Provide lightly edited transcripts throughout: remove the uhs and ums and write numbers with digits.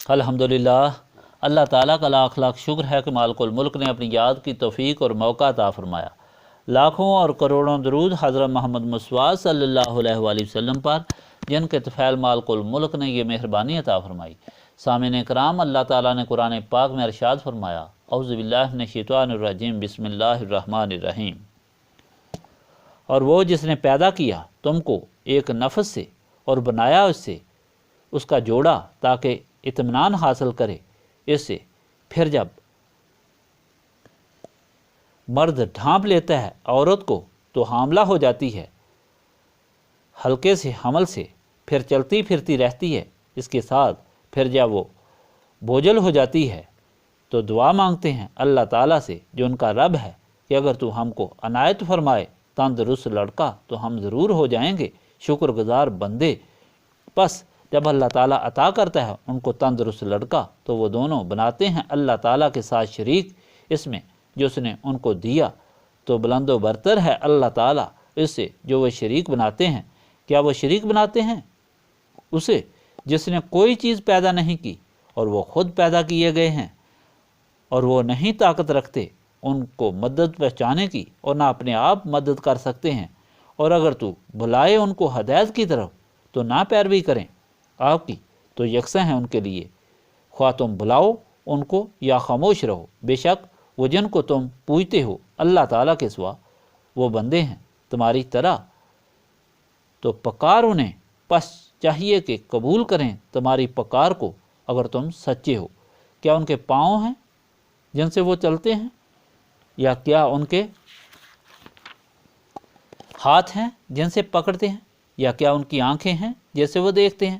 الحمدللہ، اللہ تعالیٰ کا لاکھ لاکھ شکر ہے کہ مالک الملک نے اپنی یاد کی توفیق اور موقع عطا فرمایا۔ لاکھوں اور کروڑوں درود حضرت محمد مصطفیٰ صلی اللہ علیہ وآلہ وسلم پر، جن کے طفیل مالک الملک نے یہ مہربانی عطا فرمائی۔ سامعین کرام، اللہ تعالیٰ نے قرآن پاک میں ارشاد فرمایا، اعوذ باللہ من الشیطان الرجیم، بسم اللہ الرحمن الرحیم۔ اور وہ جس نے پیدا کیا تم کو ایک نفس سے اور بنایا اس کا جوڑا تاکہ اطمینان حاصل کرے اس سے، پھر جب مرد ڈھانپ لیتا ہے عورت کو تو حاملہ ہو جاتی ہے، ہلکے سے حمل سے، پھر چلتی پھرتی رہتی ہے اس کے ساتھ، پھر جب وہ بوجھل ہو جاتی ہے تو دعا مانگتے ہیں اللہ تعالیٰ سے جو ان کا رب ہے کہ اگر تو ہم کو عنایت فرمائے تندرست لڑکا تو ہم ضرور ہو جائیں گے شکر گزار بندے۔ پس جب اللہ تعالیٰ عطا کرتا ہے ان کو تندرست لڑکا تو وہ دونوں بناتے ہیں اللہ تعالیٰ کے ساتھ شریک اس میں جو اس نے ان کو دیا، تو بلند و برتر ہے اللہ تعالیٰ اس سے جو وہ شریک بناتے ہیں۔ کیا وہ شریک بناتے ہیں اسے جس نے کوئی چیز پیدا نہیں کی اور وہ خود پیدا کیے گئے ہیں، اور وہ نہیں طاقت رکھتے ان کو مدد پہنچانے کی اور نہ اپنے آپ مدد کر سکتے ہیں، اور اگر تو بلائے ان کو ہدایت کی طرف تو نہ پیروی کریں آپ کی تو یکساں ہیں ان کے لیے، خواہ تم بلاؤ ان کو یا خاموش رہو، بے شک وہ جن کو تم پوجتے ہو اللہ تعالیٰ کے سوا وہ بندے ہیں تمہاری طرح، تو پکار انہیں، پس چاہیے کہ قبول کریں تمہاری پکار کو اگر تم سچے ہو۔ کیا ان کے پاؤں ہیں جن سے وہ چلتے ہیں، یا کیا ان کے ہاتھ ہیں جن سے پکڑتے ہیں، یا کیا ان کی آنکھیں ہیں جیسے وہ دیکھتے ہیں،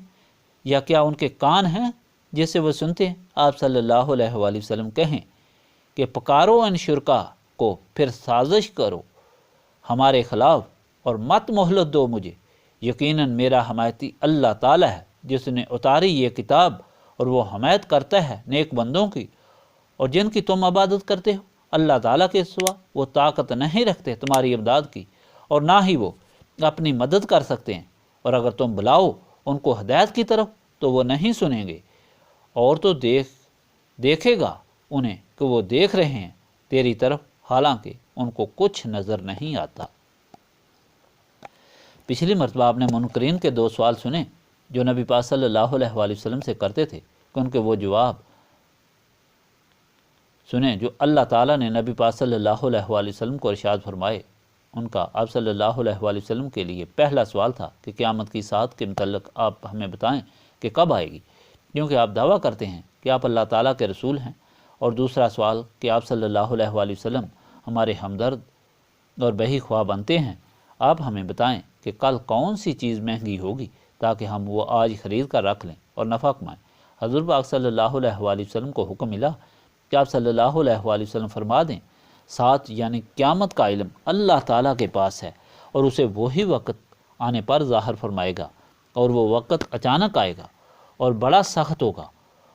یا کیا ان کے کان ہیں جیسے وہ سنتے ہیں؟ آپ صلی اللہ علیہ وآلہ وسلم کہیں کہ پکارو ان شرکا کو، پھر سازش کرو ہمارے خلاف اور مت مہلت دو مجھے، یقیناً میرا حمایتی اللہ تعالیٰ ہے جس نے اتاری یہ کتاب، اور وہ حمایت کرتا ہے نیک بندوں کی اور جن کی تم عبادت کرتے ہو۔ اللہ تعالیٰ کے سوا وہ طاقت نہیں رکھتے تمہاری امداد کی، اور نہ ہی وہ اپنی مدد کر سکتے ہیں، اور اگر تم بلاؤ ان کو ہدایت کی طرف تو وہ نہیں سنیں گے، اور تو دیکھے گا انہیں کہ وہ دیکھ رہے ہیں تیری طرف حالانکہ ان کو کچھ نظر نہیں آتا۔ پچھلی مرتبہ آپ نے منکرین کے 2 سوال سنے جو نبی پاک صلی اللہ علیہ وآلہ وسلم سے کرتے تھے، کہ ان کے وہ جواب سنیں جو اللہ تعالیٰ نے نبی پاک صلی اللہ علیہ وآلہ وسلم کو ارشاد فرمائے۔ ان کا آپ صلی اللہ علیہ وآلہ وسلم کے لیے پہلا سوال تھا کہ قیامت کی ساعت کے متعلق آپ ہمیں بتائیں کہ کب آئے گی، کیونکہ آپ دعویٰ کرتے ہیں کہ آپ اللہ تعالیٰ کے رسول ہیں۔ اور دوسرا سوال کہ آپ صلی اللہ علیہ وآلہ وسلم ہمارے ہمدرد اور بہی خواہ بنتے ہیں، آپ ہمیں بتائیں کہ کل کون سی چیز مہنگی ہوگی تاکہ ہم وہ آج خرید کر رکھ لیں اور نفع کمائیں۔ حضور پاک صلی اللہ علیہ وآلہ وسلم کو حکم ملا کہ آپ صلی اللہ علیہ وآلہ وسلم فرما دیں، ساتھ یعنی قیامت کا علم اللہ تعالیٰ کے پاس ہے، اور اسے وہی وقت آنے پر ظاہر فرمائے گا، اور وہ وقت اچانک آئے گا اور بڑا سخت ہوگا،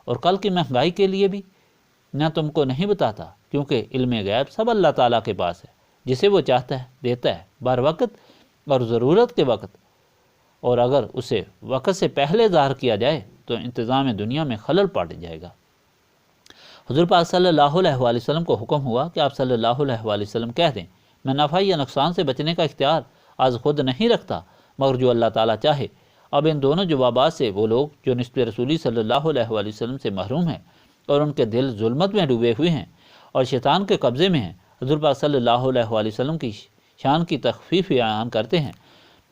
اور کل کی مہنگائی کے لیے بھی نہ تم کو نہیں بتاتا، کیونکہ علم غیب سب اللہ تعالیٰ کے پاس ہے، جسے وہ چاہتا ہے دیتا ہے بر وقت اور ضرورت کے وقت، اور اگر اسے وقت سے پہلے ظاہر کیا جائے تو انتظام دنیا میں خلل پڑ جائے گا۔ حضور پاک صلی اللہ علیہ وآلہ وسلم کو حکم ہوا کہ آپ صلی اللہ علیہ وآلہ وسلم کہہ دیں، میں نفع یا نقصان سے بچنے کا اختیار آج خود نہیں رکھتا مگر جو اللہ تعالیٰ چاہے۔ اب ان دونوں جوابات سے وہ لوگ جو نسبت رسولی صلی اللہ علیہ وآلہ وسلم سے محروم ہیں اور ان کے دل ظلمت میں ڈوبے ہوئے ہیں اور شیطان کے قبضے میں ہیں، حضور پاک صلی اللہ علیہ وآلہ وسلم کی شان کی تخفیف بیان کرتے ہیں،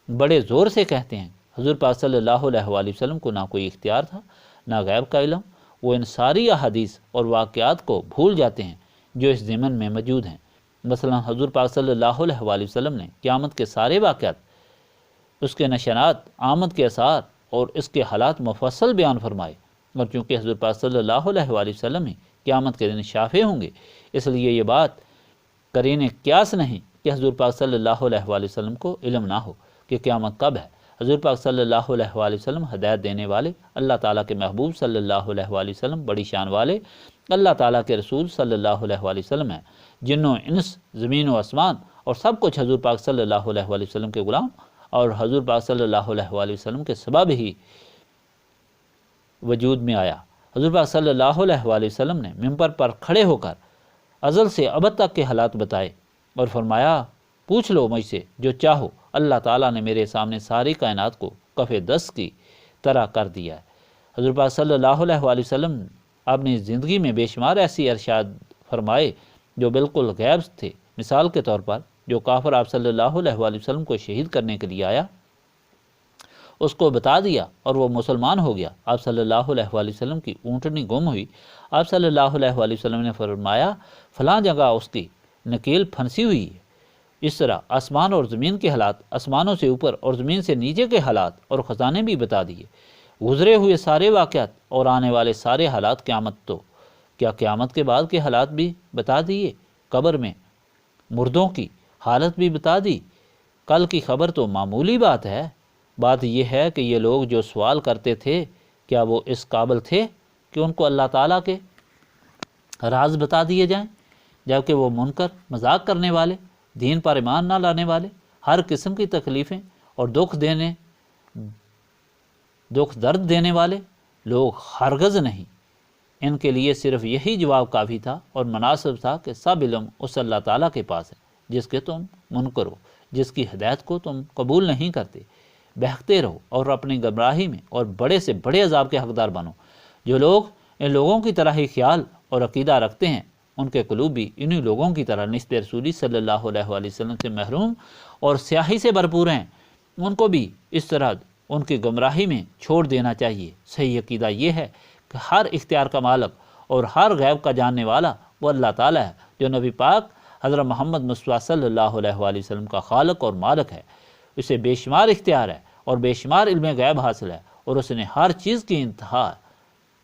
بڑے زور سے کہتے ہیں حضور پاک صلی اللہ علیہ وآلہ وسلم کو نہ کوئی اختیار تھا نہ غیب کا علم، وہ ان ساری احادیث اور واقعات کو بھول جاتے ہیں جو اس ضمن میں موجود ہیں۔ مثلا حضور پاک صلی اللہ علیہ وآلہ وسلم نے قیامت کے سارے واقعات، اس کے نشانات، آمد کے اثار اور اس کے حالات مفصل بیان فرمائے، اور چونکہ حضور پاک صلی اللہ علیہ وآلہ وسلم ہی قیامت کے دن شافع ہوں گے، اس لیے یہ بات قرین قیاس نہیں کہ حضور پاک صلی اللہ علیہ وآلہ وسلم کو علم نہ ہو کہ قیامت کب ہے۔ حضور پاک صلی اللہ علیہ وآلہ وسلم ہدایت دینے والے، اللہ تعالیٰ کے محبوب صلی اللہ علیہ وآلہ وسلم بڑی شان والے، اللہ تعالیٰ کے رسول صلی اللہ علیہ وآلہ وسلم ہیں۔ جنوں انس، زمین و آسمان اور سب کچھ حضور پاک صلی اللہ علیہ وآلہ وسلم کے غلام اور حضور پاک صلی اللہ علیہ وآلہ وسلم کے سبب ہی وجود میں آیا۔ حضور پاک صلی اللہ علیہ وآلہ وسلم نے ممبر پر کھڑے ہو کر ازل سے ابد تک کے حالات بتائے اور فرمایا پوچھ لو مجھ سے جو چاہو، اللہ تعالیٰ نے میرے سامنے ساری کائنات کو کف دست کی طرح کر دیا ہے۔ حضور پاک صلی اللہ علیہ وآلہ وسلم اپنی زندگی میں بے شمار ایسی ارشاد فرمائے جو بالکل غیب تھے۔ مثال کے طور پر جو کافر آپ صلی اللہ علیہ وآلہ وسلم کو شہید کرنے کے لیے آیا اس کو بتا دیا اور وہ مسلمان ہو گیا۔ آپ صلی اللہ علیہ وآلہ وسلم کی اونٹنی گم ہوئی، آپ صلی اللہ علیہ وآلہ وسلم نے فرمایا فلاں جگہ اس کی نکیل پھنسی ہوئی ہے۔ اس طرح آسمان اور زمین کے حالات، آسمانوں سے اوپر اور زمین سے نیچے کے حالات اور خزانے بھی بتا دیے، گزرے ہوئے سارے واقعات اور آنے والے سارے حالات، قیامت تو کیا قیامت کے بعد کے حالات بھی بتا دیے، قبر میں مردوں کی حالت بھی بتا دی۔ کل کی خبر تو معمولی بات ہے، بات یہ ہے کہ یہ لوگ جو سوال کرتے تھے کیا وہ اس قابل تھے کہ ان کو اللہ تعالیٰ کے راز بتا دیے جائیں، جبکہ وہ منکر، مذاق کرنے والے، دین پر ایمان نہ لانے والے، ہر قسم کی تکلیفیں اور دکھ درد دینے والے لوگ ہرگز نہیں۔ ان کے لیے صرف یہی جواب کافی تھا اور مناسب تھا کہ سب علم اس اللہ تعالیٰ کے پاس ہے جس کے تم منکر ہو، جس کی ہدایت کو تم قبول نہیں کرتے۔ بہکتے رہو اور اپنی گمراہی میں اور بڑے سے بڑے عذاب کے حقدار بنو۔ جو لوگ ان لوگوں کی طرح ہی خیال اور عقیدہ رکھتے ہیں ان کے قلوب بھی انہی لوگوں کی طرح نسبت رسولی صلی اللہ علیہ وآلہ وسلم سے محروم اور سیاہی سے بھرپور ہیں۔ ان کو بھی اس طرح ان کی گمراہی میں چھوڑ دینا چاہیے۔ صحیح عقیدہ یہ ہے کہ ہر اختیار کا مالک اور ہر غیب کا جاننے والا وہ اللہ تعالیٰ ہے، جو نبی پاک حضرت محمد مصطفیٰ صلی اللہ علیہ وآلہ وسلم کا خالق اور مالک ہے۔ اسے بے شمار اختیار ہے اور بے شمار علم غیب حاصل ہے، اور اس نے ہر چیز کی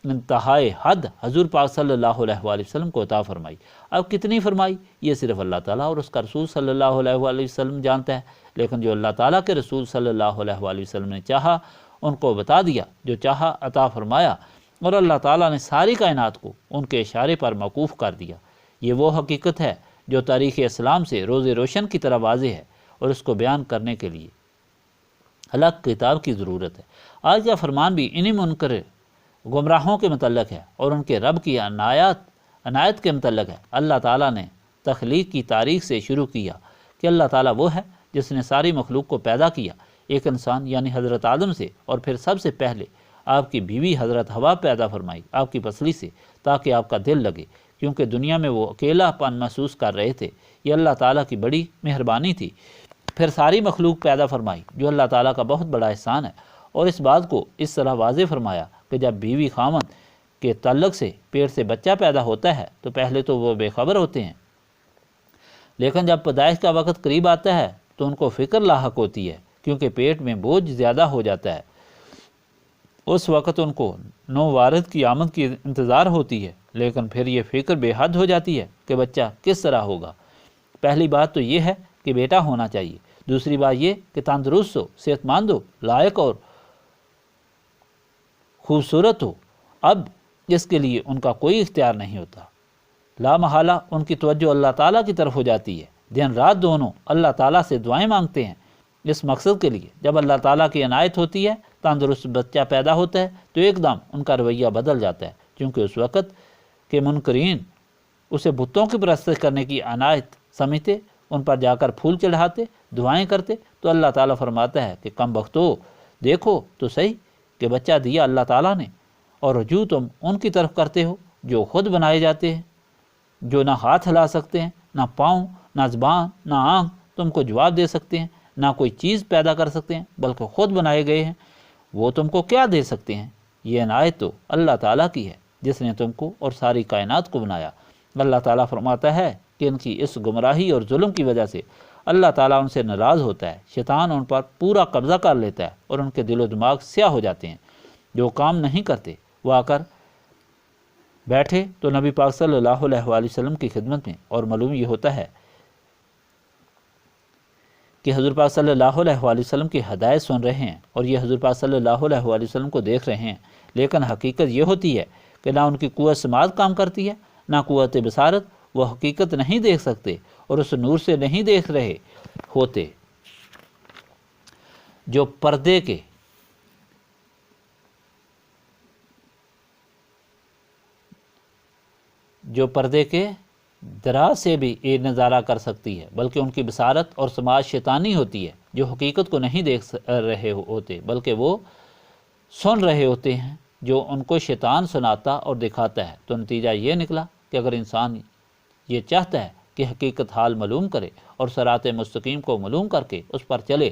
انتہائی حد حضور پاک صلی اللہ علیہ وآلہ وسلم کو عطا فرمائی۔ اب کتنی فرمائی یہ صرف اللہ تعالیٰ اور اس کا رسول صلی اللہ علیہ وآلہ وسلم جانتا ہے، لیکن جو اللہ تعالیٰ کے رسول صلی اللہ علیہ وآلہ وسلم نے چاہا ان کو بتا دیا، جو چاہا عطا فرمایا، اور اللہ تعالیٰ نے ساری کائنات کو ان کے اشارے پر موقوف کر دیا۔ یہ وہ حقیقت ہے جو تاریخ اسلام سے روز روشن کی طرح واضح ہے، اور اس کو بیان کرنے کے لیے الگ کتاب کی ضرورت ہے۔ آج کا فرمان بھی انہی منکر گمراہوں کے متعلق ہے اور ان کے رب کی عنایت کے متعلق ہے۔ اللہ تعالیٰ نے تخلیق کی تاریخ سے شروع کیا کہ اللہ تعالیٰ وہ ہے جس نے ساری مخلوق کو پیدا کیا، ایک انسان یعنی حضرت آدم سے، اور پھر سب سے پہلے آپ کی بیوی حضرت حوا پیدا فرمائی آپ کی پسلی سے، تاکہ آپ کا دل لگے، کیونکہ دنیا میں وہ اکیلا پن محسوس کر رہے تھے۔ یہ اللہ تعالیٰ کی بڑی مہربانی تھی۔ پھر ساری مخلوق پیدا فرمائی، جو اللہ تعالیٰ کا بہت بڑا احسان ہے، اور اس بات کو اس طرح واضح فرمایا کہ جب بیوی خاوند کے تعلق سے پیٹ سے بچہ پیدا ہوتا ہے تو پہلے تو وہ بے خبر ہوتے ہیں، لیکن جب پیدائش کا وقت قریب آتا ہے تو ان کو فکر لاحق ہوتی ہے، کیونکہ پیٹ میں بوجھ زیادہ ہو جاتا ہے۔ اس وقت ان کو نو وارد کی آمد کی انتظار ہوتی ہے، لیکن پھر یہ فکر بے حد ہو جاتی ہے کہ بچہ کس طرح ہوگا۔ پہلی بات تو یہ ہے کہ بیٹا ہونا چاہیے، دوسری بات یہ کہ تندرست ہو، صحت مند ہو، لائق اور خوبصورت ہو۔ اب اس کے لیے ان کا کوئی اختیار نہیں ہوتا، لا محالہ ان کی توجہ اللہ تعالیٰ کی طرف ہو جاتی ہے۔ دن رات دونوں اللہ تعالیٰ سے دعائیں مانگتے ہیں اس مقصد کے لیے۔ جب اللہ تعالیٰ کی عنایت ہوتی ہے، تندرست بچہ پیدا ہوتا ہے، تو ایک دم ان کا رویہ بدل جاتا ہے، کیونکہ اس وقت کے منکرین اسے بتوں کی پرستش کرنے کی عنایت سمجھتے، ان پر جا کر پھول چڑھاتے، دعائیں کرتے، تو اللہ تعالیٰ فرماتا ہے کہ کم بختو، دیکھو تو صحیح کہ بچہ دیا اللہ تعالیٰ نے، اور رجوع تم ان کی طرف کرتے ہو جو خود بنائے جاتے ہیں، جو نہ ہاتھ ہلا سکتے ہیں، نہ پاؤں، نہ زبان، نہ آنکھ تم کو جواب دے سکتے ہیں، نہ کوئی چیز پیدا کر سکتے ہیں، بلکہ خود بنائے گئے ہیں۔ وہ تم کو کیا دے سکتے ہیں؟ یہ عنایت تو اللہ تعالیٰ کی ہے جس نے تم کو اور ساری کائنات کو بنایا۔ اللہ تعالیٰ فرماتا ہے کہ ان کی اس گمراہی اور ظلم کی وجہ سے اللہ تعالیٰ ان سے ناراض ہوتا ہے، شیطان ان پر پورا قبضہ کر لیتا ہے اور ان کے دل و دماغ سیاہ ہو جاتے ہیں۔ جو کام نہیں کرتے وہ آ کر بیٹھے تو نبی پاک صلی اللہ علیہ وآلہ وسلم کی خدمت میں، اور معلوم یہ ہوتا ہے کہ حضور پاک صلی اللہ علیہ وآلہ وسلم کی ہدایت سن رہے ہیں اور یہ حضور پاک صلی اللہ علیہ وآلہ وسلم کو دیکھ رہے ہیں، لیکن حقیقت یہ ہوتی ہے کہ نہ ان کی قوت سماعت کام کرتی ہے، نہ قوت بصارت، وہ حقیقت نہیں دیکھ سکتے اور اس نور سے نہیں دیکھ رہے ہوتے جو پردے کے جو پردے کے دراز سے بھی یہ نظارہ کر سکتی ہے، بلکہ ان کی بصارت اور سماج شیطانی ہوتی ہے، جو حقیقت کو نہیں دیکھ رہے ہوتے بلکہ وہ سن رہے ہوتے ہیں جو ان کو شیطان سناتا اور دکھاتا ہے۔ تو نتیجہ یہ نکلا کہ اگر انسان یہ چاہتا ہے کہ حقیقت حال معلوم کرے اور صراط مستقیم کو معلوم کر کے اس پر چلے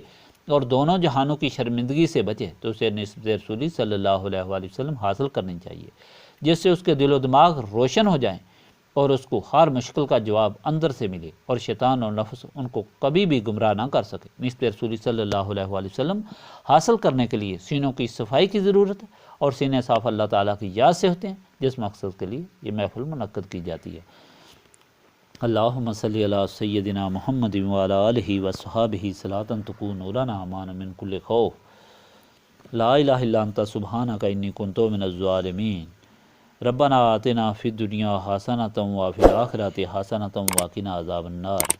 اور دونوں جہانوں کی شرمندگی سے بچے، تو اسے نسبت رسولی صلی اللہ علیہ وآلہ وسلم حاصل کرنی چاہیے، جس سے اس کے دل و دماغ روشن ہو جائیں اور اس کو ہر مشکل کا جواب اندر سے ملے اور شیطان اور نفس ان کو کبھی بھی گمراہ نہ کر سکے۔ نسبت رسولی صلی اللہ علیہ وآلہ وسلم حاصل کرنے کے لیے سینوں کی صفائی کی ضرورت ہے، اور سینے صاف اللہ تعالیٰ کی یاد سے ہوتے ہیں، جس مقصد کے لیے یہ محفل منعقد کی جاتی ہے۔ اللہم صلی علی سیدنا محمد وعلی آلہ وصحابہ صلاۃ تکون لنا امان من کل خوف، لا الہ الا انت سبحانک انی کنت من الظالمین، ربنا آتنا فی الدنیا حسنۃ وفی الآخرۃ حسنۃ وقنا عذاب النار،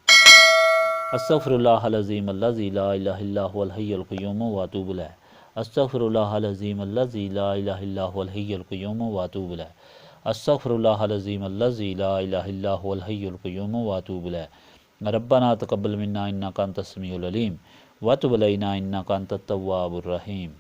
استغفر اللہ العظیم الذی لا الہ الا هو الحی القیوم واتوب الیہ، استغفر اللہ العظیم الذی لا الہ الا هو الحی القیوم واتوب الیہ، استغفر اللہ العظیم الذی لا الہ الا هو الحی القیوم واتوب الیہ، ربنا تقبل منا انک انت السمیع العلیم وتب علینا انک انت التواب الرحیم۔